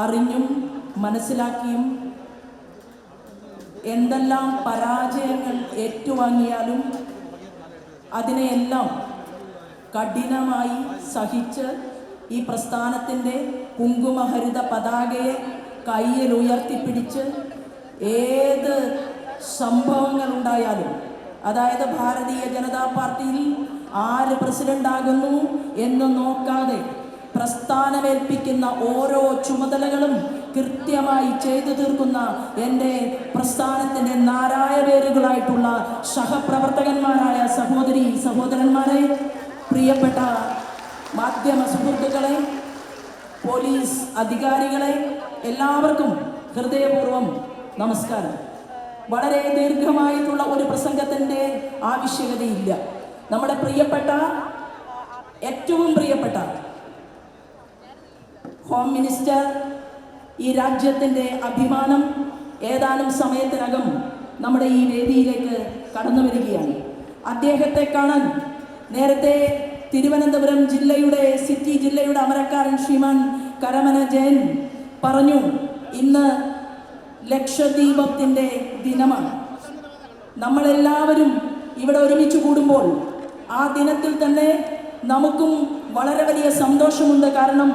അറിഞ്ഞും മനസ്സിലാക്കിയും എന്തെല്ലാം പരാജയങ്ങൾ ഏറ്റുവാങ്ങിയാലും അതിനെയെല്ലാം കഠിനമായി സഹിച്ച് ഈ പ്രസ്ഥാനത്തിൻ്റെ കുങ്കുമഹരിത പതാകയെ കയ്യിൽ ഉയർത്തിപ്പിടിച്ച് ഏത് സംഭവങ്ങളുണ്ടായാലും, അതായത് ഭാരതീയ ജനതാ പാർട്ടിയിൽ ആര് പ്രസിഡൻ്റാകുന്നു എന്ന് നോക്കാതെ പ്രസ്ഥാനമേൽപ്പിക്കുന്ന ഓരോ ചുമതലകളും കൃത്യമായി ചെയ്തു തീർക്കുന്ന എൻ്റെ പ്രസ്ഥാനത്തിൻ്റെ നാരായവേരുകളായിട്ടുള്ള സഹപ്രവർത്തകന്മാരായ സഹോദരി സഹോദരന്മാരെ, പ്രിയപ്പെട്ട മാധ്യമ സുഹൃത്തുക്കളെ, പോലീസ് അധികാരികളെ, എല്ലാവർക്കും ഹൃദയപൂർവ്വം നമസ്കാരം. വളരെ ദീർഘമായിട്ടുള്ള ഒരു പ്രസംഗത്തിൻ്റെ ആവശ്യകതയില്ല. നമ്മുടെ പ്രിയപ്പെട്ട, ഏറ്റവും പ്രിയപ്പെട്ട ഹോം മിനിസ്റ്റർ, ഈ രാജ്യത്തിൻ്റെ അഭിമാനം, ഏതാനും സമയത്തിനകം നമ്മുടെ ഈ വേദിയിലേക്ക് കടന്നു വരികയാണ്. അദ്ദേഹത്തെ കാണാൻ നേരത്തെ തിരുവനന്തപുരം ജില്ലയുടെ ജില്ലയുടെ അമരക്കാരൻ ശ്രീമാൻ കരമന ജയൻ പറഞ്ഞു, ഇന്ന് ലക്ഷദ്വീപത്തിൻ്റെ ദിനമാണ്. നമ്മളെല്ലാവരും ഇവിടെ ഒരുമിച്ച് കൂടുമ്പോൾ ആ ദിനത്തിൽ തന്നെ നമുക്കും വളരെ വലിയ സന്തോഷമുണ്ട്. കാരണം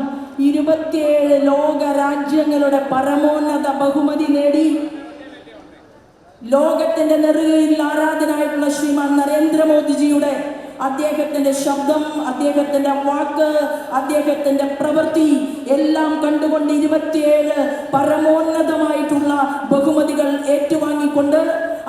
27 ലോക രാജ്യങ്ങളുടെ പരമോന്നത ബഹുമതി നേടി ലോകത്തിന്റെ നെറുകയിൽ ആരാധനായിട്ടുള്ള ശ്രീമാൻ നരേന്ദ്രമോദിജിയുടെ അദ്ദേഹത്തിന്റെ ശബ്ദം, അദ്ദേഹത്തിന്റെ വാക്ക്, അദ്ദേഹത്തിന്റെ പ്രവൃത്തി എല്ലാം കണ്ടുകൊണ്ട് 27 പരമോന്നതമായിട്ടുള്ള ബഹുമതികൾ ഏറ്റുവാങ്ങിക്കൊണ്ട്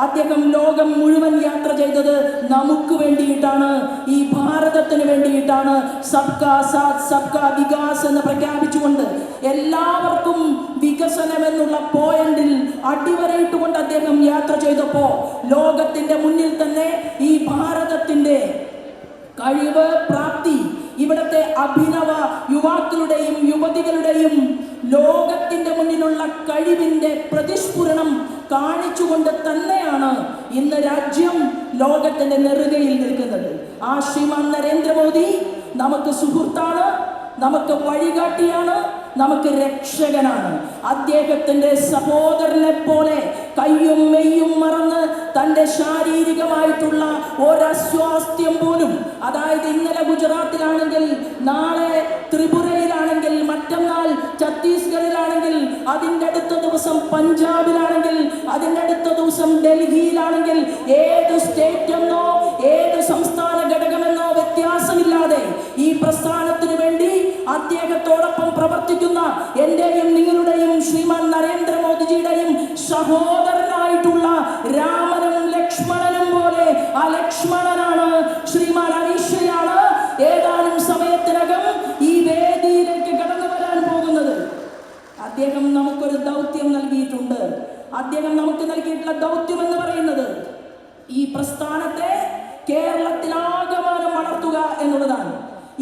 അദ്ദേഹം ലോകം മുഴുവൻ യാത്ര ചെയ്തത് നമുക്ക് വേണ്ടിയിട്ടാണ്, ഈ ഭാരതത്തിന് വേണ്ടിയിട്ടാണ്. സബ്കാ സാത്ത് സബ്കാ വികാസ് എന്ന് പ്രഖ്യാപിച്ചുകൊണ്ട് എല്ലാവർക്കും വികസനം എന്നുള്ള പോയിന്റിൽ അടിവരയിട്ടുകൊണ്ട് അദ്ദേഹം യാത്ര ചെയ്തപ്പോൾ ലോകത്തിന്റെ മുന്നിൽ തന്നെ ഈ ഭാരതത്തിന്റെ കഴിവ്, പ്രാപ്തി, ഇവിടുത്തെ അഭിനവ യുവാക്കളുടെയും യുവതികളുടെയും ലോകത്തിന്റെ മുന്നിലുള്ള കഴിവിന്റെ പ്രതിസ്ഫുരണം കാണിച്ചുകൊണ്ട് തന്നെയാണ് ഇന്ന് രാജ്യം ലോകത്തിന്റെ നെറുകയിൽ നിൽക്കുന്നത്. ആ ശ്രീമാൻ നരേന്ദ്രമോദി നമുക്ക് സുഹൃത്താണ്, നമുക്ക് വഴികാട്ടിയാണ്, നമുക്ക് രക്ഷകനാണ്. അദ്ദേഹത്തിന്റെ സഹോദരനെ പോലെ കയ്യും മെയ്യും മറന്ന് തൻ്റെ ശാരീരികമായിട്ടുള്ള ഒരസ്വാസ്ഥ്യം പോലും, അതായത് ഇന്നലെ ഗുജറാത്തിലാണെങ്കിൽ, നാളെ ത്രിപുരയിലാണെങ്കിൽ, മറ്റന്നാൾ ഛത്തീസ്ഗഡിലാണെങ്കിൽ, അതിൻ്റെ അടുത്ത ദിവസം പഞ്ചാബിലാണെങ്കിൽ, അതിൻ്റെ അടുത്ത ദിവസം ഡൽഹിയിലാണെങ്കിൽ, ഏത് സ്റ്റേറ്റ് എന്നോ ഏത് സംസ്ഥാന ഘടകമെന്നോ വ്യത്യാസമില്ലാതെ ഈ പ്രസ്ഥാനത്തിന് വേണ്ടി അദ്ദേഹത്തോടൊപ്പം പ്രവർത്തിക്കുന്ന എന്റെയും നിങ്ങളുടെയും ശ്രീമാൻ നരേന്ദ്രമോദിജിയുടെയും സഹോദരനായിട്ടുള്ള രാമനും ലക്ഷ്മണനും പോലെ അലക്ഷ്മണനാണ് ശ്രീമാൻ അനീഷയാണ് ഏതാനും സമയത്തിനകം ഈ വേദിയിലേക്ക് കടന്നു വരാൻ പോകുന്നത്. അദ്ദേഹം നമുക്കൊരു ദൗത്യം നൽകിയിട്ടുണ്ട്. അദ്ദേഹം നമുക്ക് നൽകിയിട്ടുള്ള ദൗത്യം എന്ന് പറയുന്നത് ഈ പ്രസ്ഥാനത്തെ കേരളത്തിലാകമാനം വളർത്തുക എന്നുള്ളതാണ്.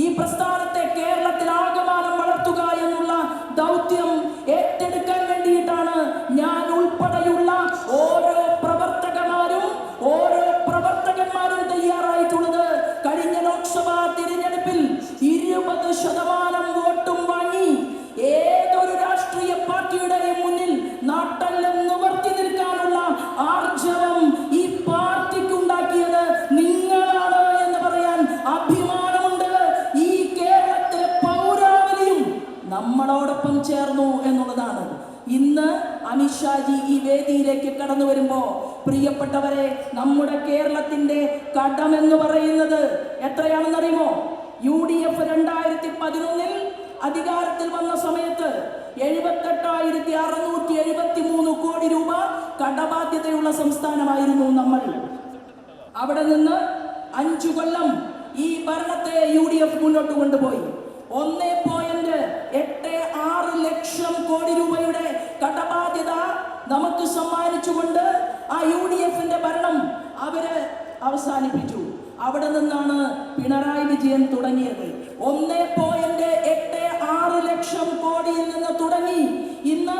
ഈ പ്രസ്ഥാനത്തെ കേരളത്തിലാകമാനം വളർത്തുക എന്നുള്ള ദൗത്യം ഏറ്റെടുക്കാൻ വേണ്ടിയിട്ടാണ് ഞാൻ ഉൾപ്പെടെയുള്ള ഓരോ പ്രവർത്തകന്മാരും തയ്യാറായിട്ടുള്ളത്. കഴിഞ്ഞ ലോക്സഭാ തിരഞ്ഞെടുപ്പിൽ 20% വോട്ടും വാങ്ങി ഏതൊരു രാഷ്ട്രീയ പാർട്ടിയുടെയും മുന്നിൽ നാട്ടെല്ലാം നിവർത്തി നിൽക്കാനുള്ള ആർജവം ഈ പാർട്ടിക്ക് ഉണ്ടാക്കിയത് നിങ്ങളാണ് എന്ന് പറയാൻ അഭിമാനമുണ്ട്. ഈ കേരളത്തിലെ പൗരാവലിയും നമ്മളോടൊപ്പം ചേർന്നു എന്നുള്ളതാണ്. ഇന്ന് അമിത്ഷാജി ഈ വേദിയിലേക്ക് കടന്നു വരുമ്പോൾ പ്രിയപ്പെട്ടവരെ, നമ്മുടെ കേരളത്തിന്റെ കടമെന്ന് പറയുന്നത് എത്രയാണെന്നറിയുമോ? UDF 2011 അധികാരത്തിൽ വന്ന സമയത്ത് 78,673 കോടി രൂപ കടബാധ്യതയുള്ള സംസ്ഥാനമായിരുന്നു നമ്മൾ. അവിടെ നിന്ന് 5 കൊല്ലം ഈ ഭരണത്തെ UDF മുന്നോട്ട് കൊണ്ടുപോയി. 1.86 ലക്ഷം കോടി രൂപയുടെ കടബാധ്യത നമുക്ക് സമ്മാനിച്ചുകൊണ്ട് ആ UDFന്റെ ഭരണം അവര് അവസാനിപ്പിച്ചു. അവിടെ നിന്നാണ് പിണറായി വിജയൻ തുടങ്ങിയത്. 1.86 ലക്ഷം കോടിയിൽ നിന്ന് തുടങ്ങി ഇന്ന്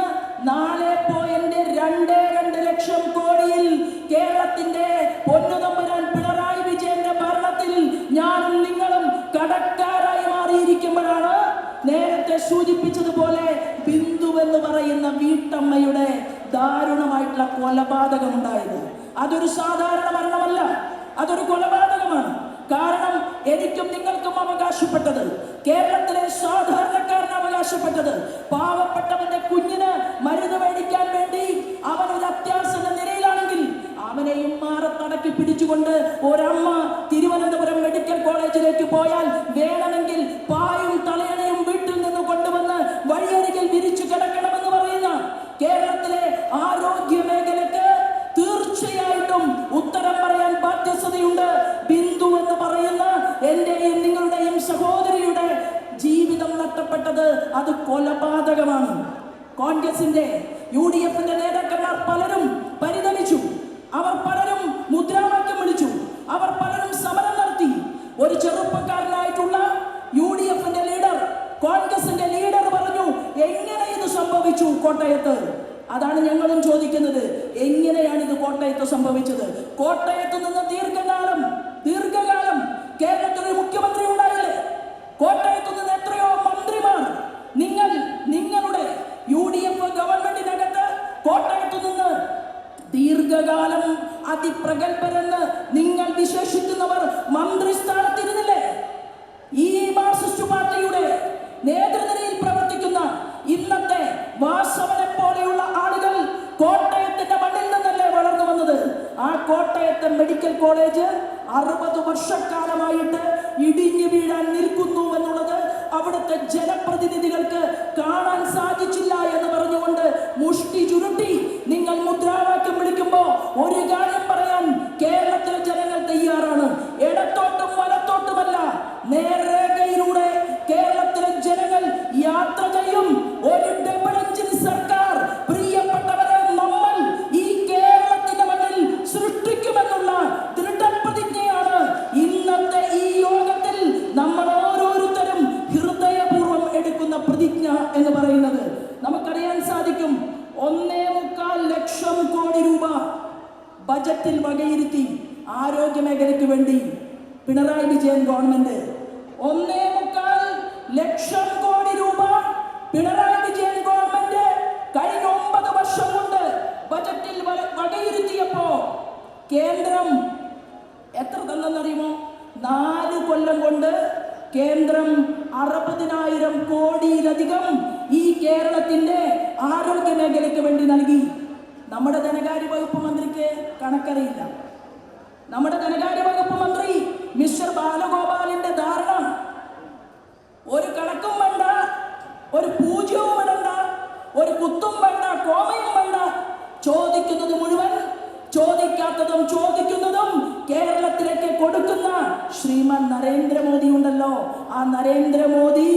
4.22 ലക്ഷം കോടിയിൽ കേരളത്തിന്റെ പൊന്നുതമ്പുരാൻ പിണറായി വിജയന്റെ ഭരണത്തിൽ ഞാനും നിങ്ങളും കടക്കാരായി മാറിയിരിക്കുമ്പോഴാണ് നേരത്തെ സൂചിപ്പിച്ചതുപോലെ ബിന്ദു എന്ന് പറയുന്ന വീട്ടമ്മയുടെ ദാരുണമായിട്ടുള്ള കൊലപാതകമുണ്ടായത്. അതൊരു സാധാരണ മരണമല്ല, അതൊരു കൊലപാതകമാണ്. കാരണം എനിക്കും നിങ്ങൾക്കും അവകാശപ്പെട്ടത്, കേരളത്തിലെ സാധാരണക്കാരന് അവകാശപ്പെട്ടത്, പാവപ്പെട്ടവന്റെ കുഞ്ഞിന് മരുന്ന് മേടിക്കാൻ വേണ്ടി അവൻ ഒരു അത്യാസന്ന നിലയിലാണെങ്കിൽ അവനെയും മാറത്തടക്കി പിടിച്ചുകൊണ്ട് ഒരമ്മ തിരുവനന്തപുരം മെഡിക്കൽ കോളേജിലേക്ക് പോയാൽ വേണമെങ്കിൽ പായും തലയണയും വീട്ടിൽ നിന്ന് കൊണ്ടുവന്ന് വഴിയരികിൽ വിരിച്ചു കിടക്കണമെന്ന് പറയുന്ന കേരളത്തിലെ ആരോഗ്യ മേഖലയ്ക്ക് തീർച്ചയായിട്ടും ഉത്തരം പറയാൻ ബാധ്യതയുണ്ട്. ബിന്ദു എന്ന് പറയുന്ന എന്റെയും നിങ്ങളുടെയും സഹോദരിയുടെ ജീവിതം നഷ്ടപ്പെട്ടത് അത് കൊലപാതകമാണ്. കോൺഗ്രസിന്റെ UDF-ന്റെ നേതാക്കന്മാർ പലരും പരിതമിച്ചു, അവർ പലരും മുദ്രാവാക്യം വിളിച്ചു, അവർ പലരും സമരം നടത്തി. ഒരു ചെറുപ്പക്കാരനായിട്ടുള്ള UDF-ന്റെ ലീഡർ, കോൺഗ്രസിന്റെ ലീഡർ പറഞ്ഞു, എങ്ങനെ ഇത് സംഭവിച്ചു കോട്ടയത്ത്? അതാണ് ഞങ്ങളും ചോദിക്കുന്നത്, എങ്ങനെയാണ് ഇത് കോട്ടയത്ത് സംഭവിച്ചത്? കോട്ടയത്ത് നിന്ന് ദീർഘകാലം കേരളത്തിൽ മുഖ്യമന്ത്രി ഉണ്ടായില്ലേ? കോട്ടയത്ത് നിന്ന് എത്രയോ മന്ത്രിമാർ, നിങ്ങളുടെ UDF ഗവൺമെന്റിനകത്ത് കോട്ടയത്ത് നിന്ന് ദീർഘകാലം അതിപ്രഗത്ഭരെന്ന് നിങ്ങൾ വിശേഷിക്കുന്നവർ മന്ത്രിസ്ഥാനത്തിരുന്നില്ലേ? ഈ മാർക്സിസ്റ്റ് പാർട്ടിയുടെ നേതൃനിരയിൽ പ്രവർത്തിക്കുന്ന ഇന്നത്തെ വാസവനെ പോലെയുള്ള ആളുകൾ കോട്ടയത്തിന്റെ മണ്ണിൽ നിന്നല്ലേ വളർന്നു വന്നത്? ആ കോട്ടയത്തെ മെഡിക്കൽ കോളേജ് 60 വർഷക്കാലമായിട്ട് ഇടിഞ്ഞു വീഴാൻ നിൽക്കുന്നു എന്നുള്ളത് അവിടുത്തെ ജനപ്രതിനിധികൾക്ക് കാണാൻ സാധിച്ചില്ല എന്ന് പറഞ്ഞുകൊണ്ട് മുഷ്ടി ചുരുട്ടി നിങ്ങൾ മുദ്രാവാക്യം വിളിക്കുമ്പോൾ ഒരു കാര്യം പറയാൻ കേരളത്തിലെ ജനങ്ങൾ തയ്യാറാണ്. ഇടത്തോട്ടും വലത്തോട്ടുമല്ല, നേർരേഖയിലൂടെ കേരളത്തിലെ ജനങ്ങൾ യാത്ര ചെയ്യും. ഒരു ഡബിൾ എഞ്ചിൻ സർക്കാർ പ്രിയപ്പെട്ടവരെ നമ്മൾ ഈ കേരളത്തിന്റെ മണ്ണിൽ സൃഷ്ടിക്കുമെന്നുള്ള ദൃഢപ്രതിജ്ഞയാണ് ഇന്നത്തെ ഈ യോഗത്തിൽ നമ്മൾ ഓരോരുത്തരും ഹൃദയപൂർവ്വം എടുക്കുന്ന പ്രതിജ്ഞ എന്ന് പറയുന്നത്. നമുക്കറിയാൻ സാധിക്കും, 1.25 ലക്ഷം കോടി രൂപ ബജറ്റിൽ വകയിരുത്തി ആരോഗ്യ മേഖലയ്ക്ക് വേണ്ടി പിണറായി വിജയൻ ഗവൺമെന്റ് 1.25 ലക്ഷം കോടി രൂപ പിണറായി വിജയൻ ഗവൺമെന്റ് കഴിഞ്ഞ 9 വർഷം കൊണ്ട് ബജറ്റിൽ വകയിരുത്തിയപ്പോ കേന്ദ്രം എത്ര തന്നെന്നറിയുമോ? 4 കൊല്ലം കൊണ്ട് കേന്ദ്രം 60,000 കോടിയിലധികം ഈ കേരളത്തിന്റെ ആരോഗ്യ മേഖലയ്ക്ക് വേണ്ടി നൽകി. നമ്മുടെ ധനകാര്യ വകുപ്പ് മന്ത്രിക്ക് കണക്കറിയില്ല. നമ്മുടെ ധനകാര്യ വകുപ്പ് മന്ത്രി മിസ്റ്റർ ബാലഗോപാലിന്റെ ധാരണ ഒരു കണക്കും വേണ്ട, ഒരു പൂജ്യവും ഇടണ്ട, ഒരു കുത്തും വേണ്ട, കോമയും വേണ്ട, ചോദിക്കുന്നത് മുഴുവൻ ചോദിക്കാത്തതും ചോദിക്കുന്നതും കേരളത്തിലേക്ക് കൊടുക്കുന്ന ശ്രീമാൻ നരേന്ദ്രമോദി ഉണ്ടല്ലോ. ആ നരേന്ദ്രമോദി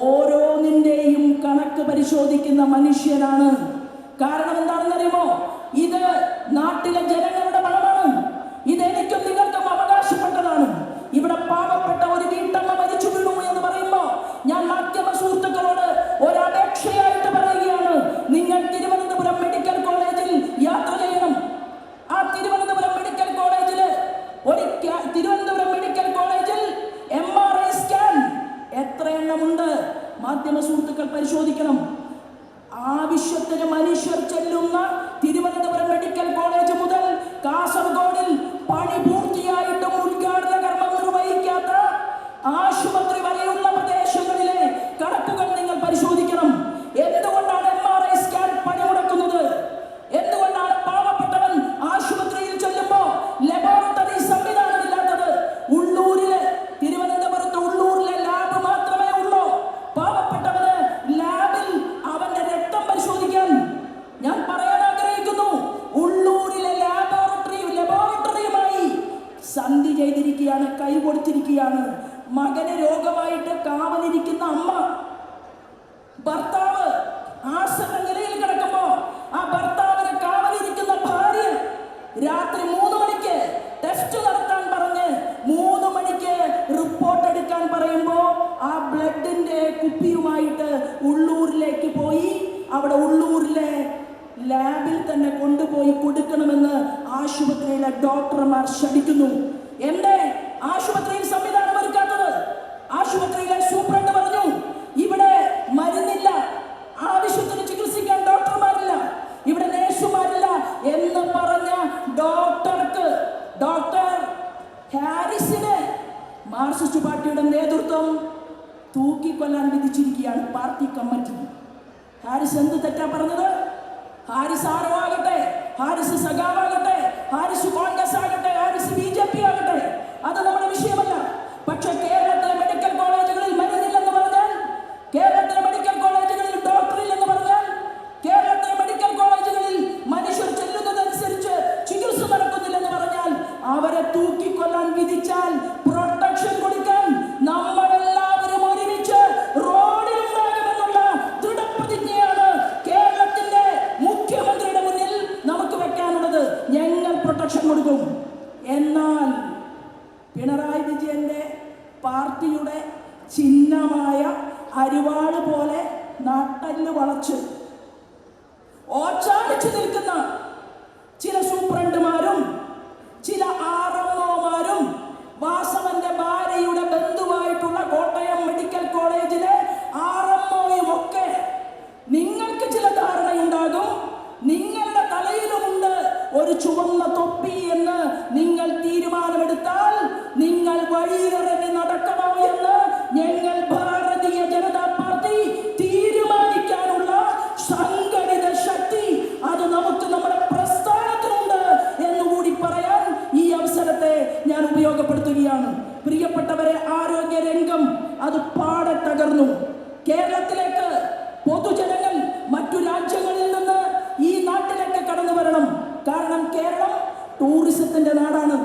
ഓരോന്നിന്റെയും കണക്ക് പരിശോധിക്കുന്ന മനുഷ്യനാണ്. കാരണം എന്താണെന്നറിയുമോ? ഇത് നാട്ടിലെ ജനങ്ങളുടെ പണമാണ്. ഇത് എനിക്കും നിങ്ങൾക്കും അവകാശപ്പെട്ടതാണ്. ഇവിടെ പാവപ്പെട്ട ഒരു വീട്ടമ്മ മരിച്ചു വീണു എന്ന് പറയുമ്പോ ഞാൻ മാധ്യമ സുഹൃത്തുക്കളോട് ഒരപേക്ഷയായിട്ട് പറയുകയാണ്, നിങ്ങൾ തിരുവനന്തപുരം മെഡിക്കൽ കോളേജിൽ യാത്ര ചെയ്യണം. ആ തിരുവനന്തപുരം മെഡിക്കൽ കോളേജിൽ MRI സ്കാൻ എത്ര എണ്ണമുണ്ട് മാധ്യമ സുഹൃത്തുക്കൾ പരിശോധിക്കണം. ആവശ്യത്തിന് മനുഷ്യർ ചെല്ലുന്ന തിരുവനന്തപുരം മെഡിക്കൽ കോളേജ് മുതൽ കാസർഗോഡിൽ പണി പൂർത്തിയായിട്ടും ഉദ്ഘാടന കർമ്മം നിർവഹിക്കാത്ത ആശുപത്രി വരെയുള്ള പ്രദേശങ്ങളിലെ കണക്കുകൾ നിങ്ങൾ പരിശോധിക്കണം. എന്തുകൊണ്ടാണ് MRI സ്കാൻ പണി മുടക്കുന്നത്? എന്തുകൊണ്ടാണ് പാവപ്പെട്ടവൻ ആശുപത്രിയിൽ ചെല്ലുമ്പോൾ ലബോറട്ടറി സംവിധാനമില്ലാത്തത്? തിരുവനന്തപുരത്ത് ഉള്ളൂരിലെ ലാബ് മാത്രമേ ഉള്ളൂ. പാവപ്പെട്ടവന് ലാബിൽ അവന്റെ രക്തം പരിശോധിക്കാൻ ഞാൻ പറയാൻ ആഗ്രഹിക്കുന്നു. ഉള്ളൂരിലെ ലബോറട്ടറിയുമായി സന്ധി ചെയ്തിരിക്കുകയാണ്, കൈ കൊടുത്തിരിക്കുകയാണ്. മകന് രോഗമായിട്ട് കാവലിരിക്കുന്ന അമ്മ, ഭർത്താവ് ആസന്ന നിലയിൽ കിടക്കുമ്പോ ആ ഭർത്താവിനെ കാവലിരിക്കുന്ന ഭാര്യ രാത്രി 3 മണിക്ക് ടെസ്റ്റ് നടത്താൻ പറഞ്ഞ് 3 മണിക്ക് റിപ്പോർട്ട് എടുക്കാൻ പറയുമ്പോ ആ ബ്ലഡിന്റെ കുപ്പിയുമായിട്ട് ഉള്ളൂരിലേക്ക് പോയി അവിടെ ഉള്ളൂരിലെ ലാബിൽ തന്നെ കൊണ്ടുപോയി കൊടുക്കണമെന്ന് ആശുപത്രിയിലെ ഡോക്ടർമാർ ശഠിക്കുന്നു. എന്റെ ആശുപത്രിയിൽ സംവിധാനം ഒരുക്കാത്തത്? ആശുപത്രിയിലെ സൂപ്രണ്ട് പറഞ്ഞു, ഇവിടെ മരുന്നില്ല, ആവശ്യത്തിന് മാർക്സിസ്റ്റ് പാർട്ടിയുടെ നേതൃത്വം തൂക്കിക്കൊല്ലാൻ വിധിച്ചിരിക്കുകയാണ് പാർട്ടി കമ്മിറ്റി. ഹാരിസ് എന്ത് തെറ്റാ പറഞ്ഞത്? ഹാരിസ് ആരോ ആകട്ടെ, ഹാരിസ് സഖാവാകട്ടെ, ഹാരിസ് കോൺഗ്രസ് ആകട്ടെ, ഹാരിസ് BJP ആകട്ടെ, അത് നമ്മുടെ വിഷയമല്ല. പക്ഷെ കേരളത്തിലെ മെഡിക്കൽ കോളേജുകളിൽ മരുന്നില്ലെന്ന് പറഞ്ഞാൽ, കേരളത്തിലെ മെഡിക്കൽ കോളേജുകളിൽ ഡോക്ടറില്ലെന്ന് പറഞ്ഞാൽ, കേരളത്തിലെ മെഡിക്കൽ കോളേജുകളിൽ മനുഷ്യർ ചെല്ലുന്നതനുസരിച്ച് ചികിത്സ നടക്കുന്നില്ലെന്ന് പറഞ്ഞാൽ, അവരെ തൂക്കിക്കൊല്ലാൻ വിധിച്ചാൽ പ്രൊട്ടക്ഷൻ കൊടുക്കാൻ നമ്മളെല്ലാവരും ഒരുമിച്ച് റോഡിലുണ്ടാകുമെന്നുള്ള ദൃഢപ്രതിജ്ഞയാണ് കേരളത്തിന്റെ മുഖ്യമന്ത്രിയുടെ മുന്നിൽ നമുക്ക് വെക്കാനുള്ളത്. ഞങ്ങൾ പ്രൊട്ടക്ഷൻ കൊടുക്കും. എന്നാൽ പിണറായി വിജയന്റെ പാർട്ടിയുടെ ചിഹ്നമായ അരിവാള് പോലെ നട്ടല് വളച്ച് ഓച്ചാടിച്ചു നിൽക്കുന്ന ചില സൂപ്രണ്ടുമാരും ചില RMOമാരും വാസവന്റെ ഭാര്യയുടെ ബന്ധുവായിട്ടുള്ള കോട്ടയം മെഡിക്കൽ കോളേജിലെ RMOയും ഒക്കെ നിങ്ങൾക്ക് ചില ധാരണയുണ്ടാകും. നിങ്ങളുടെ തലയിലുമുണ്ട് ഒരു ചുവന്ന തൊപ്പി എന്ന് നിങ്ങൾ തീരുമാനമെടുത്താൽ നിങ്ങൾ വഴിയിലിറങ്ങി നടക്കണോ എന്ന് ഞങ്ങൾ ഭാരതീയ ജനതാ പാർട്ടി തീരുമാനിക്കാനുള്ള സംഘടിത ശക്തി അത് നമുക്ക് നമ്മുടെ പ്രസ്ഥാനത്തിനുണ്ട് എന്നുകൂടി പറയാൻ ഈ അവസരത്തെ ഞാൻ ഉപയോഗപ്പെടുത്തുകയാണ്. പ്രിയപ്പെട്ടവരെ, ആരോഗ്യ രംഗം അത് പാടെ തകർന്നു. കേരളത്തിലേക്ക് പൊതുജനങ്ങൾ മറ്റു രാജ്യങ്ങളിൽ നിന്ന് ഈ നാട്ടിലേക്ക് കടന്നു വരണം. കാരണം കേരളം ടൂറിസത്തിന്റെ നാടാണ്.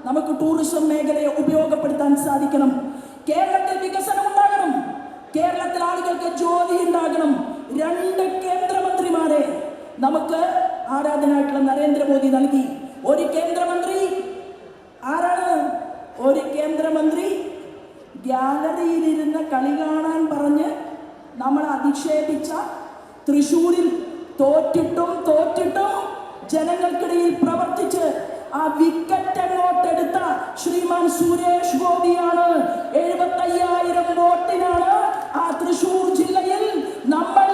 നമുക്ക് ടൂറിസം മേഖലയെ ഉപയോഗപ്പെടുത്താൻ സാധിക്കണം. കേരളത്തിൽ വികസനം ഉണ്ടാകണം. കേരളത്തിൽ ആളുകൾക്ക് ജോലി ഉണ്ടാകണം. 2 കേന്ദ്രമന്ത്രിമാരെ നമുക്ക് ആരാധനായിട്ടുള്ള നരേന്ദ്രമോദി നൽകി. ഒരു കേന്ദ്രമന്ത്രി ആരാണ്? ഒരു കേന്ദ്രമന്ത്രി ഗ്യാലറിയിലിരുന്ന് കളി കാണാൻ പറഞ്ഞ് നമ്മൾ അധിക്ഷേപിച്ച, തൃശ്ശൂരിൽ തോറ്റിട്ടും ജനങ്ങൾക്കിടയിൽ പ്രവർത്തിച്ച് ആ വിക്കറ്റ് അങ്ങോട്ടെടുത്ത ശ്രീമാൻ സുരേഷ് ഗോപിയാണ്. 75,000 വോട്ടിനാണ് ആ തൃശ്ശൂർ ജില്ലയിൽ നമ്മൾ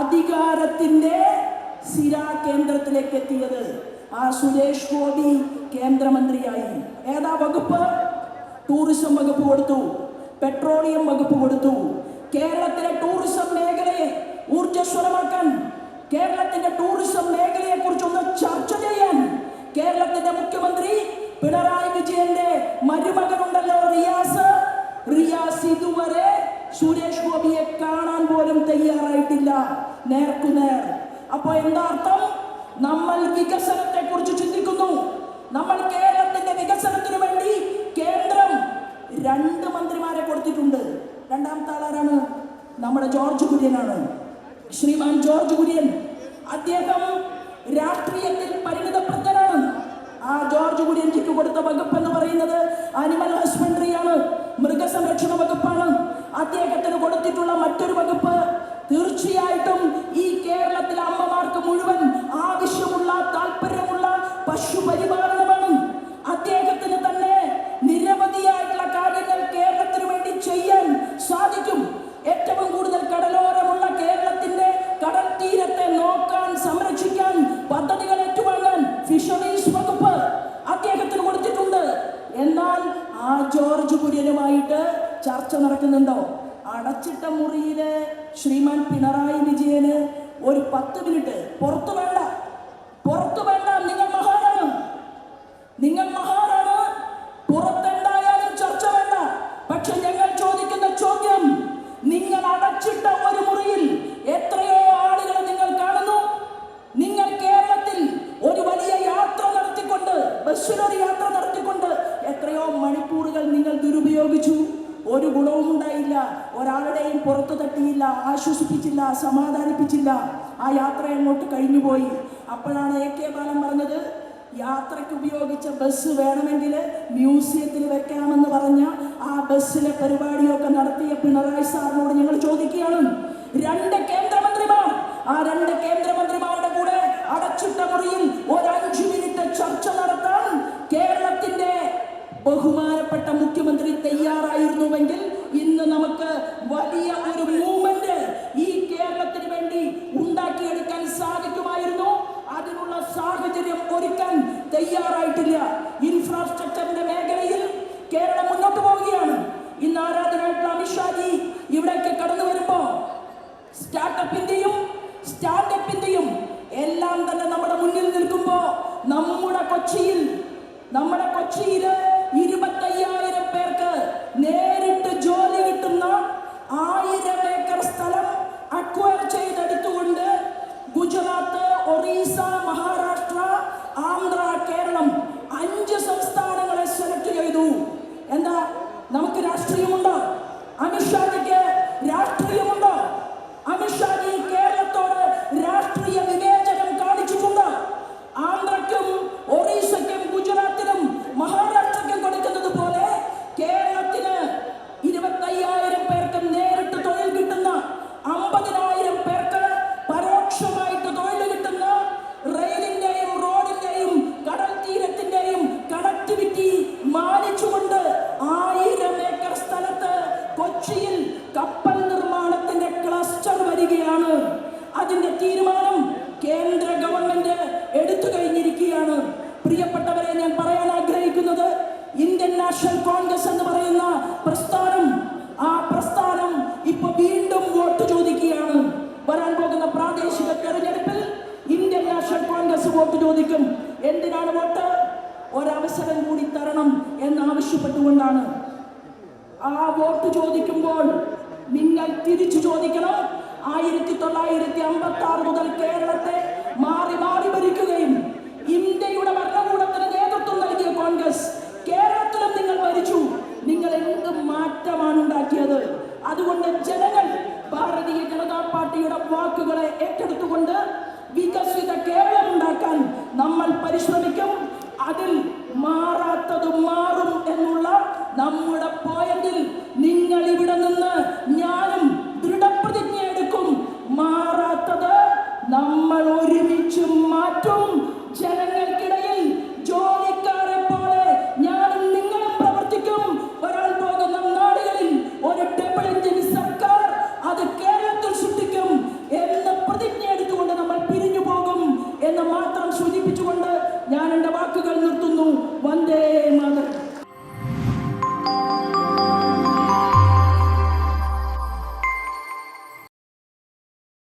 അധികാരത്തിന്റെ സിരാ കേന്ദ്രത്തിലേക്ക് എത്തിയത്. ആ സുരേഷ് ഗോപി കേന്ദ്രമന്ത്രിയായി. ഏതാ വകുപ്പ്? ടൂറിസം വകുപ്പ് കൊടുത്തു, പെട്രോളിയം വകുപ്പ് കൊടുത്തു. കേരളത്തിലെ ടൂറിസം മേഖലയെ ഊർജ്ജസ്വലമാക്കാൻ, കേരളത്തിന്റെ ടൂറിസം മേഖലയെ കുറിച്ചൊന്ന് ചർച്ച ചെയ്യാൻ കേരളത്തിന്റെ മുഖ്യമന്ത്രി പിണറായി വിജയന്റെ മരുമകനുണ്ടല്ലോ റിയാസ് ഇതുവരെ സുരേഷ് ഗോപിയെ കാണാൻ പോലും തയ്യാറായിട്ടില്ല. നേർക്കുനേർ. അപ്പൊ എന്താ അർത്ഥം? നമ്മൾ വികസനത്തെ കുറിച്ച് ചിന്തിക്കുന്നു. നമ്മൾ കേരളത്തിന്റെ വികസനത്തിന് വേണ്ടി കേന്ദ്രം 2 മന്ത്രിമാരെ കൊടുത്തിട്ടുണ്ട്. രണ്ടാമത്തെ ആളാരാണ്? നമ്മുടെ ജോർജ് കുര്യനാണ്. ശ്രീമാൻ ജോർജ് കുര്യൻ അദ്ദേഹം രാഷ്ട്രീയത്തിൽ പരിണിതപ്രജ്ഞനാണ്. ആ ജോർജ് കുര്യൻജിക്ക് കൊടുത്ത വകുപ്പ് എന്ന് പറയുന്നത് അനിമൽ ഹസ്ബൻഡറിയാണ്, മൃഗസംരക്ഷണ വകുപ്പാണ്. അദ്ദേഹത്തിന് കൊടുത്തിട്ടുള്ള മറ്റൊരു വകുപ്പ് തീർച്ചയായിട്ടും ഈ കേരളത്തിലെ അമ്മമാർക്ക് മുഴുവൻ ആവശ്യമുള്ള താല്പര്യമുള്ള പശുപരിപാലനമാണ്. അദ്ദേഹത്തിന് തന്നെ നിരവധിയായിട്ടുള്ള കാര്യങ്ങൾ കേരളത്തിന് വേണ്ടി ചെയ്യാൻ സാധിക്കും. ഏറ്റവും കൂടുതൽ കടലോരമുള്ള കേരളത്തിന്റെ കടൽ തീരത്തെ നോക്കാൻ, സംരക്ഷിക്കാൻ, പദ്ധതികൾ ഏറ്റുവാങ്ങാൻ ഫിഷറീസ് വകുപ്പ് അദ്ദേഹത്തിന് കൊടുത്തിട്ടുണ്ട്. എന്നാൽ ആ ജോർജ് കുര്യനുമായിട്ട് ചർച്ച നടക്കുന്നുണ്ടോ? അടച്ചിട്ട മുറിയില് ശ്രീമാൻ പിണറായി വിജയന് ഒരു 10 മിനിറ്റ് പുറത്തു വേണ്ട. നിങ്ങൾ മഹാനാണ്, പുറത്തെന്തായാലും ചർച്ച വേണ്ട. പക്ഷെ ഞങ്ങൾ ചോദിക്കുന്ന ചോദ്യം, നിങ്ങൾ അടച്ചിട്ട ഒരു മുറിയിൽ എത്രയോ ആളുകളെ നിങ്ങൾ കാണുന്നു. നിങ്ങൾ കേരളത്തിൽ ഒരു വലിയ യാത്ര നടത്തിക്കൊണ്ട്, ബസ്സിലൊരു യാത്ര നടത്തിക്കൊണ്ട് എത്രയോ മണിക്കൂറുകൾ നിങ്ങൾ ദുരുപയോഗിച്ചു. ഒരു ഗുണവും ഉണ്ടായില്ല. ഒരാളുടെയും പുറത്തു തട്ടിയില്ല, ആശ്വസിപ്പിച്ചില്ല, സമാധാനിപ്പിച്ചില്ല. ആ യാത്ര അങ്ങോട്ട് കഴിഞ്ഞുപോയി. അപ്പോഴാണ് AK ബാലൻ പറഞ്ഞത്, യാത്രയ്ക്ക് ഉപയോഗിച്ച ബസ് വേണമെങ്കിൽ മ്യൂസിയത്തിൽ വെക്കാമെന്ന് പറഞ്ഞ ആ ബസ്സിലെ പരിപാടിയൊക്കെ നടത്തിയ പിണറായി സാറിനോട് ഞങ്ങൾ ചോദിക്കുകയാണ്, 2 കേന്ദ്രമന്ത്രിമാർ, ആ 2 കേന്ദ്രമന്ത്രിമാരുടെ കൂടെ അടച്ചിട്ട മുറിയിൽ ഒരു 5 മിനിറ്റ് ചർച്ച നടത്താൻ കേരളത്തിന്റെ ബഹുമാനപ്പെട്ട മുഖ്യമന്ത്രി തയ്യാറായിരുന്നുവെങ്കിൽ ഇന്ന് നമുക്ക് വലിയ ഒരു മൂവ്മെന്റ് ഈ കേരളത്തിന് വേണ്ടി ഉണ്ടാക്കിയെടുക്കാൻ സാധിക്കുമായിരുന്നു. അതിനുള്ള സാഹചര്യം ഒരുക്കാൻ തയ്യാറായിട്ടില്ല. ഇൻഫ്രാസ്ട്രക്ചറിന്റെ മേഖലയിൽ കേരളം മുന്നോട്ട് പോവുകയാണ്. സ്റ്റാർട്ടപ്പിന്റെയും സ്റ്റാൻഡപ്പിന്റെയും എല്ലാം തന്നെ നമ്മുടെ മുന്നിൽ നിൽക്കുമ്പോൾ നമ്മുടെ കൊച്ചിയിൽ 25,000 പേർക്ക് നേരിട്ട് ജോലി കിട്ടുന്ന 1000 ഏക്കർ സ്ഥലം അക്വയർ ചെയ്തെടുത്തുകൊണ്ട് ഗുജറാത്ത്, ഒറീസ, മഹാരാഷ്ട്ര, ആന്ധ്ര, കേരളം 5 സംസ്ഥാനങ്ങളെ സെലക്ട് ചെയ്തു. എന്താ, നമുക്ക് രാഷ്ട്രീയമുണ്ടോ? അമിത്ഷാജിക്ക് രാഷ്ട്രീയമുണ്ടോ? അമിത്ഷാജി കേരളത്തോട് രാഷ്ട്രീയ വിവേചനം കാണിച്ചിട്ടുണ്ട്. ആന്ധ്രയ്ക്കും ഒറീസയ്ക്കും ഗുജറാത്തിനും മഹാരാഷ്ട്രയ്ക്കും കൊടുക്കുന്നത് പോലെ കേരളത്തിന് 25,000 പേർക്ക് നേരിട്ട് തൊഴിൽ കിട്ടുന്ന, 50,000 പേർക്ക് പരോക്ഷമായിട്ട് തൊഴിൽ കിട്ടുന്ന റെയിലിന്റെയും റോഡിന്റെയും കടൽ തീരത്തിന്റെയും കണക്ടിവിറ്റി മാനിച്ചുകൊണ്ട് 1000 ഏക്കർ സ്ഥലത്ത് കൊച്ചിയിൽ കപ്പൽ നിർമ്മാണത്തിന്റെ ക്ലസ്റ്റർ വരികയാണ്. അതിന്റെ തീരുമാനം കേന്ദ്ര ഗവൺമെന്റ് എടുത്തു കഴിഞ്ഞിരിക്കുകയാണ്. പ്രിയപ്പെട്ടവരെ, ഞാൻ പറയാൻ ആഗ്രഹിക്കുന്നത്, ഇന്ത്യൻ നാഷണൽ കോൺഗ്രസ് എന്ന് പറയുന്ന പ്രസ്ഥാനം, ആ പ്രസ്ഥാനം ഇപ്പൊ വീണ്ടും വോട്ട് ചോദിക്കുകയാണ്. വരാൻ പോകുന്ന പ്രാദേശിക തെരഞ്ഞെടുപ്പിൽ ഇന്ത്യൻ നാഷണൽ കോൺഗ്രസ് വോട്ട് ചോദിക്കും. എന്തിനാണ് വോട്ട്? ഒരവസരം കൂടി തരണം എന്നാവശ്യപ്പെട്ടുകൊണ്ടാണ്. ആ വോട്ട് ചോദിക്കുമ്പോൾ നിങ്ങൾ തിരിച്ചു ചോദിക്കണം. 1956 മുതൽ കേരളത്തെ മാറി മാറി ഭരിക്കുകയും ഇന്ത്യയുടെ ഭരണകൂടത്തിന് നേതൃത്വം നൽകിയ കോൺഗ്രസ് കേരളത്തിലും നിങ്ങൾ ഭരിച്ചു. നിങ്ങൾ എന്ത് മാറ്റമാണ് ഉണ്ടാക്കിയത്? അതുകൊണ്ട് ജനങ്ങൾ ഭാരതീയ ജനതാ പാർട്ടിയുടെ വാക്കുകളെ ഏറ്റെടുത്തുകൊണ്ട് വികസിത കേരളം ഉണ്ടാക്കാൻ നമ്മൾ പരിശ്രമിക്കും. അതിൽ മാറാത്തത് മാറും എന്നുള്ള നമ്മുടെ പോയിന്റിൽ നിങ്ങൾ ഇവിടെ നിന്ന് ഞാനും ദൃഢപ്രതിജ്ഞ എടുക്കും. മാറാത്തത് നമ്മൾ ഒരുമിച്ച് മാറ്റും. ജനങ്ങൾക്കിടയിൽ ജോലിക്കാരെ പോലെ ഞാനും നിങ്ങളും പ്രവർത്തിക്കും. വരാൻ പോകുന്ന നാടുകളിൽ ഒരു ഡബിൾ എഞ്ചിൻ സർക്കാർ അത് കേരളത്തിൽ സൃഷ്ടിക്കും എന്ന് പ്രതിജ്ഞ എടുത്തുകൊണ്ട് നമ്മൾ പിരിഞ്ഞു പോകും എന്ന് മാത്രം സൂചിപ്പിച്ചുകൊണ്ട് ഞാൻ എൻ്റെ വാക്കുകൾ നിർത്തുന്നു. വന്ദേ മാതരം.